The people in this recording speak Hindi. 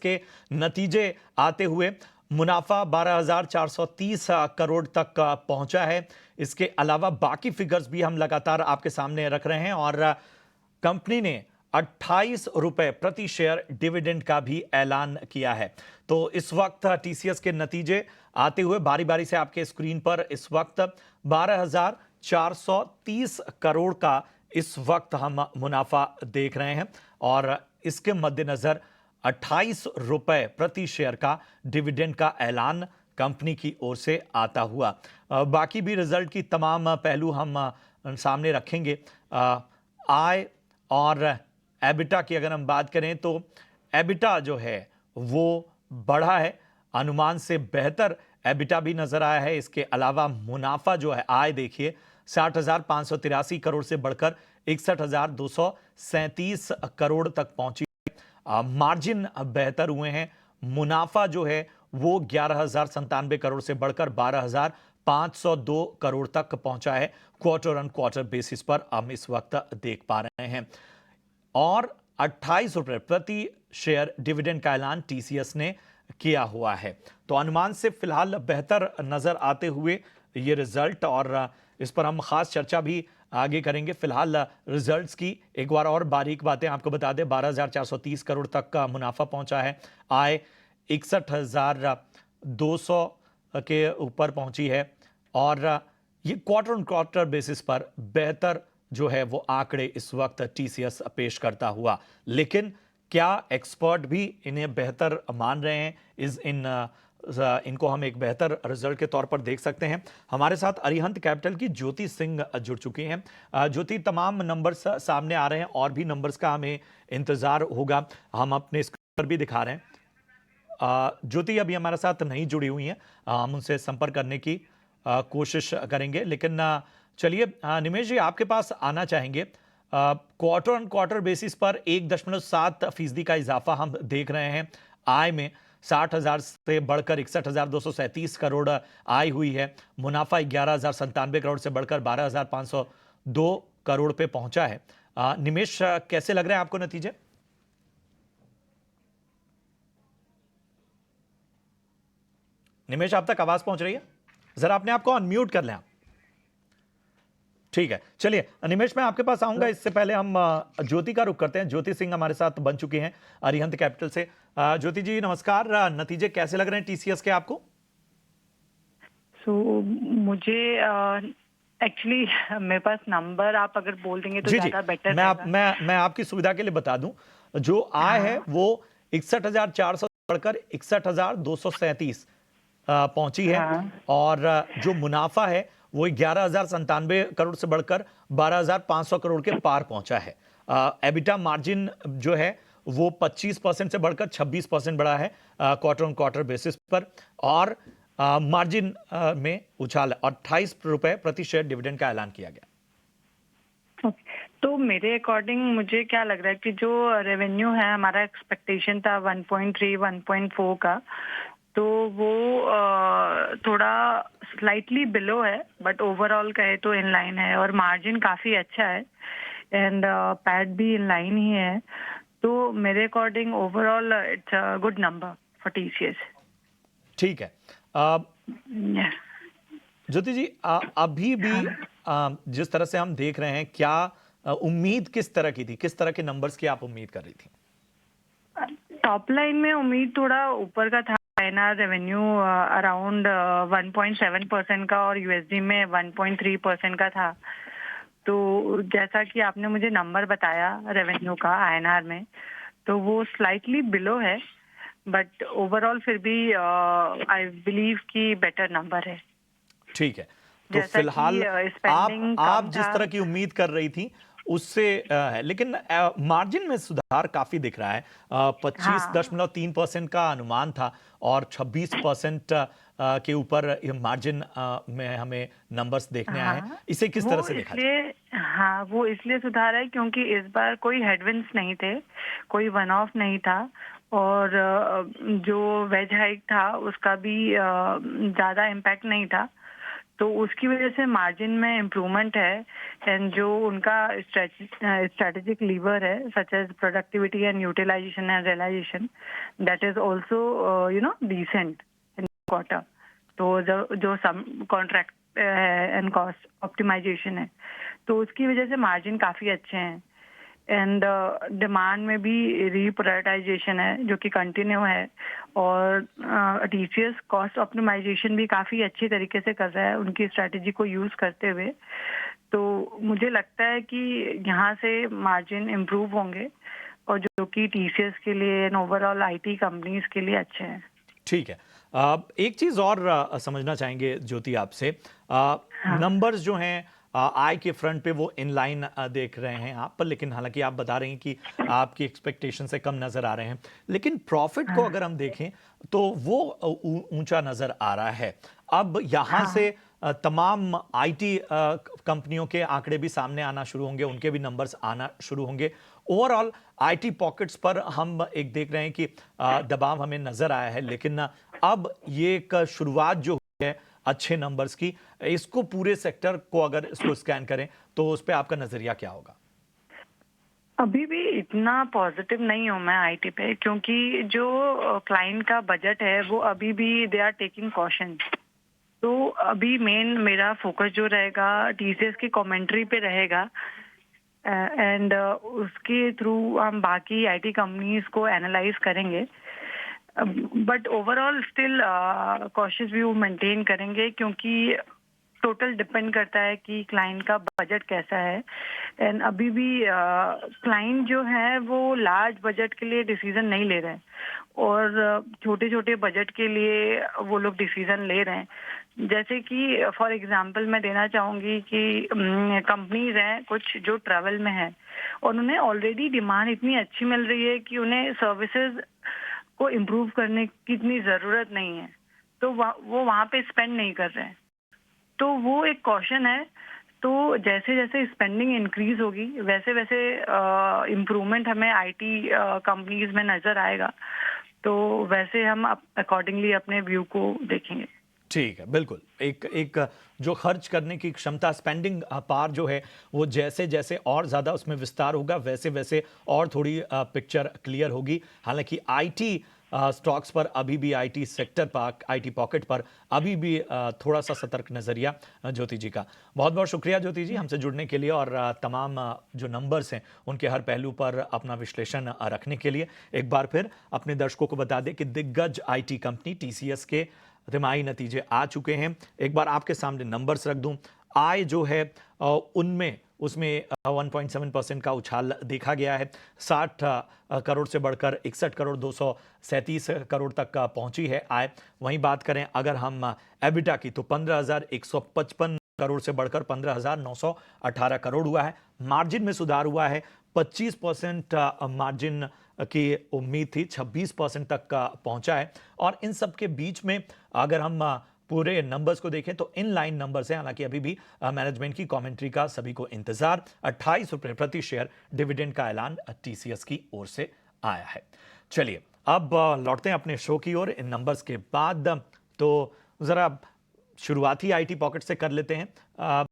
के नतीजे आते हुए मुनाफा 12,430 करोड़ तक पहुंचा है। इसके अलावा बाकी फिगर्स भी हम लगातार आपके सामने रख रहे हैं और कंपनी ने 28 रुपए प्रति शेयर डिविडेंड का भी ऐलान किया है। तो इस वक्त टीसीएस के नतीजे आते हुए बारी बारी से आपके स्क्रीन पर इस वक्त 12,430 करोड़ का इस वक्त हम मुनाफा देख रहे हैं और इसके मद्देनजर 28 रुपए प्रति शेयर का डिविडेंड का ऐलान कंपनी की ओर से आता हुआ। बाकी भी रिजल्ट की तमाम पहलू हम सामने रखेंगे। आय और एबिटा की अगर हम बात करें तो एबिटा जो है वो बढ़ा है, अनुमान से बेहतर एबिटा भी नजर आया है। इसके अलावा मुनाफा जो है, आय देखिए 60,583 करोड़ से बढ़कर 61,237 करोड़ तक पहुंची। मार्जिन बेहतर हुए हैं। मुनाफा जो है वो 11,097 करोड़ से बढ़कर 12,502 करोड़ तक पहुंचा है। क्वार्टर ऑन क्वार्टर बेसिस पर हम इस वक्त देख पा रहे हैं और 28 रुपए प्रति शेयर डिविडेंड का ऐलान टीसीएस ने किया हुआ है। तो अनुमान से फिलहाल बेहतर नजर आते हुए ये रिजल्ट, और इस पर हम खास चर्चा भी आगे करेंगे। फिलहाल रिजल्ट्स की एक बार और बारीक बातें आपको बता दें। 12,430 करोड़ तक का मुनाफा पहुंचा है। आय 61,200 के ऊपर पहुंची है और ये क्वार्टर ऑन क्वार्टर बेसिस पर बेहतर जो है वो आंकड़े इस वक्त टीसीएस पेश करता हुआ। लेकिन क्या एक्सपर्ट भी इन्हें बेहतर मान रहे हैं? इनको हम एक बेहतर रिजल्ट के तौर पर देख सकते हैं। हमारे साथ अरिहंत कैपिटल की ज्योति सिंह जुड़ चुकी हैं। ज्योति, तमाम नंबर्स सामने आ रहे हैं और भी नंबर्स का हमें इंतजार होगा, हम अपने स्क्रीन पर भी दिखा रहे हैं। ज्योति अभी हमारे साथ नहीं जुड़ी हुई हैं, हम उनसे संपर्क करने की कोशिश करेंगे। लेकिन चलिए निमेश जी, आपके पास आना चाहेंगे। क्वार्टर ऑन क्वार्टर बेसिस पर 1.7% का इजाफा हम देख रहे हैं। आय में 60,000 से बढ़कर 61,237 करोड़ आय हुई है। मुनाफा 11,097 करोड़ से बढ़कर 12,502 करोड़ पे पहुंचा है। निमेश, कैसे लग रहे हैं आपको नतीजे? निमेश, आप तक आवाज पहुंच रही है? जरा अपने आप को अनम्यूट कर लें आप। ठीक है, चलिए निमेश, मैं आपके पास आऊंगा। इससे पहले हम ज्योति का रुख करते हैं। ज्योति सिंह हमारे साथ बन चुकी हैं अरिहंत कैपिटल से। ज्योति जी नमस्कार। नतीजे कैसे लग रहे हैं टीसीएस के आपको? मुझे एक्चुअली मेरे पास नंबर आप अगर बोल देंगे तो ज्यादा बेटर रहेगा। मैं आपकी सुविधा के लिए बता दूं, जो आय है वो 61,400 बढ़कर 61,237 पहुंची है और जो मुनाफा है वो 11,097 करोड़ से बढ़कर 12,500 करोड़ के पार पहुंचा है। एबिटा मार्जिन जो है वो 25% से बढ़कर 26% बढ़ा है क्वार्टर ऑन क्वार्टर बेसिस पर और मार्जिन में उछाल 28 रुपए प्रति शेयर डिविडेंड का ऐलान किया गया। तो मेरे अकॉर्डिंग मुझे क्या लग रहा है कि जो रेवेन्यू है, हमारा एक्सपेक्टेशन था 1.3 1.4 का, तो वो थोड़ा स्लाइटली बिलो है, बट ओवरऑल कहे तो इन लाइन है और मार्जिन काफी अच्छा है एंड पैट भी इन लाइन ही है। तो मेरे according overall it's a good number for TCS. ठीक है ज्योति जी, अभी भी जिस तरह से हम देख रहे हैं, क्या उम्मीद किस तरह की थी? किस तरह के नंबर्स की आप उम्मीद कर रही थी? टॉप लाइन में उम्मीद थोड़ा ऊपर का था। INR रेवेन्यू अराउंड 1.7% का और यूएसडी में 1.3% का था। तो जैसा कि आपने मुझे नंबर बताया रेवेन्यू का INR में, तो वो स्लाइटली बिलो है, बट ओवरऑल फिर भी आई बिलीव कि बेटर नंबर है। ठीक है, तो फिलहाल आप जिस तरह की उम्मीद कर रही थी उससे है, लेकिन मार्जिन में सुधार काफी दिख रहा है। 25.3% का अनुमान था और 26% के ऊपर मार्जिन में हमें नंबर्स देखने आए। इसे किस तरह से देखा जाए? हाँ, वो इसलिए सुधार है क्योंकि इस बार कोई हेडविंड्स नहीं थे, कोई वन ऑफ नहीं था और जो वेज हाइक था उसका भी ज्यादा इम्पैक्ट नहीं था। तो उसकी वजह से मार्जिन में इम्प्रूवमेंट है। एंड जो उनका स्ट्रेटेजिक लीवर है such as productivity and utilisation and realisation, that is also decent in quarter. तो जो some contract and cost optimisation है, तो उसकी वजह से मार्जिन काफ़ी अच्छे हैं। एंड डिमांड में भी रीप्रायोरिटाइजेशन है जो कि कंटिन्यू है, और टीसीएस कॉस्ट ऑप्टिमाइजेशन भी काफ़ी अच्छी तरीके से कर रहा है उनकी स्ट्रैटेजी को यूज़ करते हुए। तो मुझे लगता है कि यहाँ से मार्जिन इम्प्रूव होंगे, और जो कि टीसीएस के लिए एंड ओवरऑल आईटी कंपनीज के लिए अच्छे हैं। ठीक है। एक चीज और समझना चाहेंगे ज्योति आपसे। नंबर्स जो हैं आय के फ्रंट पे वो इन लाइन देख रहे हैं आप पर, लेकिन हालांकि आप बता रहे हैं कि आपकी एक्सपेक्टेशन से कम नजर आ रहे हैं, लेकिन प्रॉफिट को अगर हम देखें तो वो ऊंचा नजर आ रहा है। अब यहाँ से तमाम आईटी कंपनियों के आंकड़े भी सामने आना शुरू होंगे, उनके भी नंबर्स आना शुरू होंगे। ओवरऑल आईटी पॉकेट्स पर हम एक देख रहे हैं कि दबाव हमें नजर आया है, लेकिन अब ये एक शुरुआत जो हुई है अच्छे नंबर्स की, इसको पूरे सेक्टर को अगर इसको स्कैन करें तो उस पर आपका नजरिया क्या होगा? अभी भी इतना पॉजिटिव नहीं हूँ मैं आईटी पे, क्योंकि जो क्लाइंट का बजट है वो अभी भी दे आर टेकिंग कॉशन। तो अभी मेन मेरा फोकस जो रहेगा टीसीएस की कमेंट्री पे रहेगा, एंड उसके थ्रू हम बाकी आईटी कंपनीज को एनालाइज करेंगे। But overall still cautious view maintain करेंगे, क्योंकि टोटल डिपेंड करता है कि क्लाइंट का बजट कैसा है। एंड अभी भी क्लाइंट जो है वो लार्ज बजट के लिए डिसीजन नहीं ले रहे हैं, और छोटे छोटे बजट के लिए वो लोग डिसीजन ले रहे हैं। जैसे कि फॉर एग्जांपल मैं देना चाहूँगी कि कंपनीज हैं कुछ जो ट्रैवल में है, और उन्हें ऑलरेडी डिमांड इतनी अच्छी मिल रही है कि उन्हें सर्विसेज को इम्प्रूव करने की इतनी ज़रूरत नहीं है, तो वो वहाँ पे स्पेंड नहीं कर रहे हैं। तो वो एक कॉशन है। तो जैसे जैसे स्पेंडिंग इंक्रीज होगी वैसे वैसे इम्प्रूवमेंट हमें आईटी कंपनीज में नजर आएगा, तो वैसे हम अकॉर्डिंगली अपने व्यू को देखेंगे। ठीक है, बिल्कुल। एक जो खर्च करने की क्षमता, स्पेंडिंग पावर जो है, वो जैसे जैसे और ज़्यादा उसमें विस्तार होगा वैसे वैसे और थोड़ी पिक्चर क्लियर होगी। हालांकि आईटी स्टॉक्स पर अभी भी, आईटी सेक्टर पर, आईटी पॉकेट पर अभी भी थोड़ा सा सतर्क नज़रिया ज्योति जी का। बहुत बहुत शुक्रिया ज्योति जी हमसे जुड़ने के लिए, और तमाम जो नंबर्स हैं उनके हर पहलू पर अपना विश्लेषण रखने के लिए। एक बार फिर अपने दर्शकों को बता दें कि दिग्गज आईटी कंपनी टीसीएस के तिमाही नतीजे आ चुके हैं। एक बार आपके सामने नंबर्स रख दूं। आय जो है उसमें 1.7% का उछाल देखा गया है। 60 करोड़ से बढ़कर 61 करोड़ 237 करोड़ तक पहुंची है आय। वहीं बात करें अगर हम एबिटा की, तो 15,155 करोड़ से बढ़कर 15,918 करोड़ हुआ है। मार्जिन में सुधार हुआ है, 25% मार्जिन की उम्मीद थी, 26% तक का पहुंचा है। और इन सब के बीच में अगर हम पूरे नंबर्स को देखें तो इन लाइन नंबर्स हैं। हालांकि अभी भी मैनेजमेंट की कमेंट्री का सभी को इंतजार। 28 रुपए प्रति शेयर डिविडेंड का ऐलान टीसीएस की ओर से आया है। चलिए अब लौटते हैं अपने शो की ओर इन नंबर्स के बाद। तो जरा शुरुआती आईटी पॉकेट से कर लेते हैं।